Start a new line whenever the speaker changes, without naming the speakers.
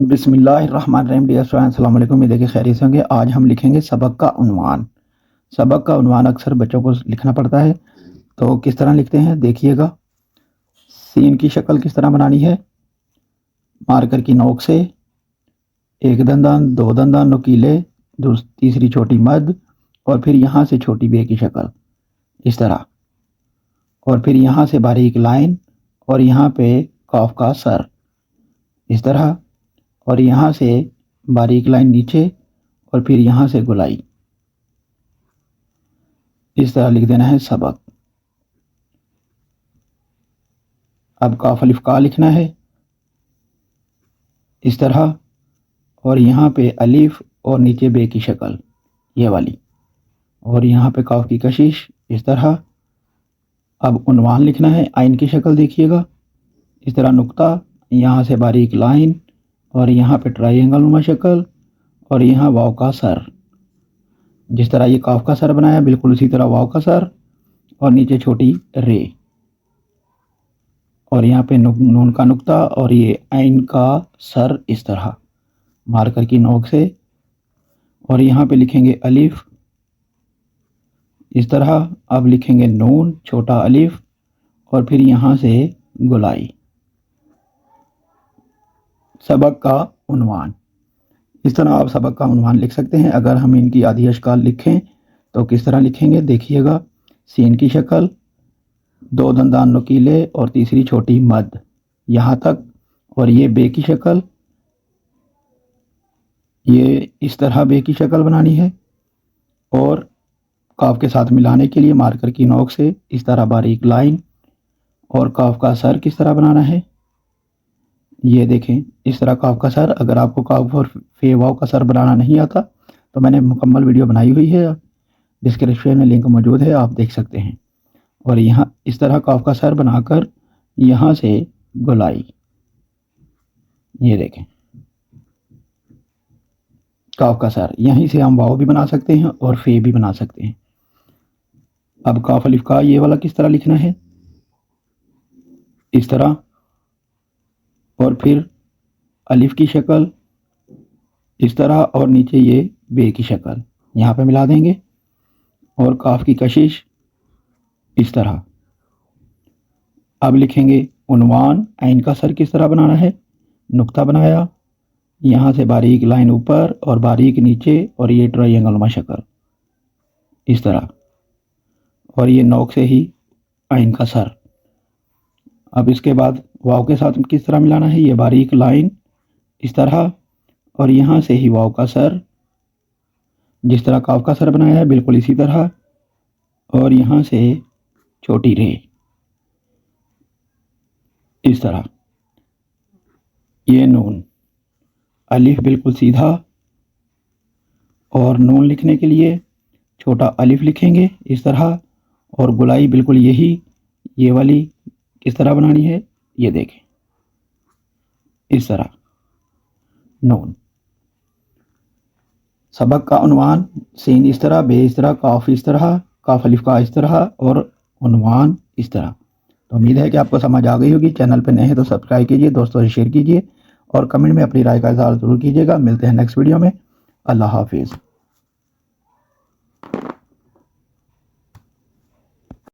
بسم اللہ الرحمن الرحیم۔ ڈیئر اسٹوڈنٹ السلام علیکم، امید ہے کہ خیریت سے ہوں گے۔ آج ہم لکھیں گے سبق کا عنوان۔ سبق کا عنوان اکثر بچوں کو لکھنا پڑتا ہے، تو کس طرح لکھتے ہیں دیکھیے گا۔ سین کی شکل کس طرح بنانی ہے؟ مارکر کی نوک سے ایک دندان، دو دندان نکیلے، تیسری چھوٹی مد، اور پھر یہاں سے چھوٹی بے کی شکل اس طرح، اور پھر یہاں سے باریک لائن، اور یہاں پہ قاف کا سر اس طرح، اور یہاں سے باریک لائن نیچے، اور پھر یہاں سے گولائی اس طرح لکھ دینا ہے سبق۔ اب کاف الف کا لکھنا ہے اس طرح، اور یہاں پہ الف اور نیچے بے کی شکل یہ والی، اور یہاں پہ کاف کی کشش اس طرح۔ اب عنوان لکھنا ہے آئین کی شکل، دیکھیے گا اس طرح، نقطہ، یہاں سے باریک لائن، اور یہاں پہ ٹرائی اینگل نما شکل، اور یہاں واو کا سر۔ جس طرح یہ کاف کا سر بنایا بالکل اسی طرح واو کا سر، اور نیچے چھوٹی رے، اور یہاں پہ نون کا نقطہ، اور یہ عین کا سر اس طرح مارکر کی نوک سے، اور یہاں پہ لکھیں گے الف اس طرح۔ اب لکھیں گے نون چھوٹا الف، اور پھر یہاں سے گولائی۔ سبق کا عنوان اس طرح آپ سبق کا عنوان لکھ سکتے ہیں۔ اگر ہم ان کی آدھی اشکال لکھیں تو کس طرح لکھیں گے دیکھیے گا۔ سین کی شکل، دو دندان نکیلے اور تیسری چھوٹی مد یہاں تک، اور یہ بے کی شکل، یہ اس طرح بے کی شکل بنانی ہے، اور کاف کے ساتھ ملانے کے لیے مارکر کی نوک سے اس طرح باریک لائن، اور کاف کا سر کس طرح بنانا ہے یہ دیکھیں اس طرح کاف کا سر۔ اگر آپ کو کاف اور فے واو کا سر بنانا نہیں آتا تو میں نے مکمل ویڈیو بنائی ہوئی ہے، ڈسکرپشن میں لنک موجود ہے، آپ دیکھ سکتے ہیں۔ اور یہاں اس طرح کاف کا سر بنا کر یہاں سے گولائی، یہ دیکھیں کاف کا سر، یہیں سے ہم واو بھی بنا سکتے ہیں اور فے بھی بنا سکتے ہیں۔ اب کاف الف کا یہ والا کس طرح لکھنا ہے اس طرح، اور پھر الف کی شکل اس طرح، اور نیچے یہ بے کی شکل یہاں پہ ملا دیں گے، اور کاف کی کشش اس طرح۔ اب لکھیں گے عنوان عین کا سر کس طرح بنانا ہے، نقطہ بنایا، یہاں سے باریک لائن اوپر اور باریک نیچے، اور یہ ٹرائی اینگل نما شکل اس طرح، اور یہ نوک سے ہی عین کا سر۔ اب اس کے بعد واو کے ساتھ کس طرح ملانا ہے، یہ باریک لائن اس طرح، اور یہاں سے ہی واو کا سر، جس طرح کاف کا سر بنایا ہے بالکل اسی طرح، اور یہاں سے چھوٹی رے اس طرح۔ یہ نون الف بالکل سیدھا، اور نون لکھنے کے لیے چھوٹا الف لکھیں گے اس طرح، اور گولائی بالکل یہی یہ والی کس طرح بنانی ہے یہ دیکھیں اس طرح نون۔ سبق کا عنوان سین اس طرح، بے اس طرح، کاف اس طرح، کاف الف کا اس طرح، اور عنوان اس طرح۔ تو امید ہے کہ آپ کو سمجھ آ گئی ہوگی۔ چینل پہ نئے ہیں تو سبسکرائب کیجیے، دوستوں سے شیئر کیجیے، اور کمنٹ میں اپنی رائے کا اظہار ضرور کیجیے گا۔ ملتے ہیں نیکسٹ ویڈیو میں۔ اللہ حافظ۔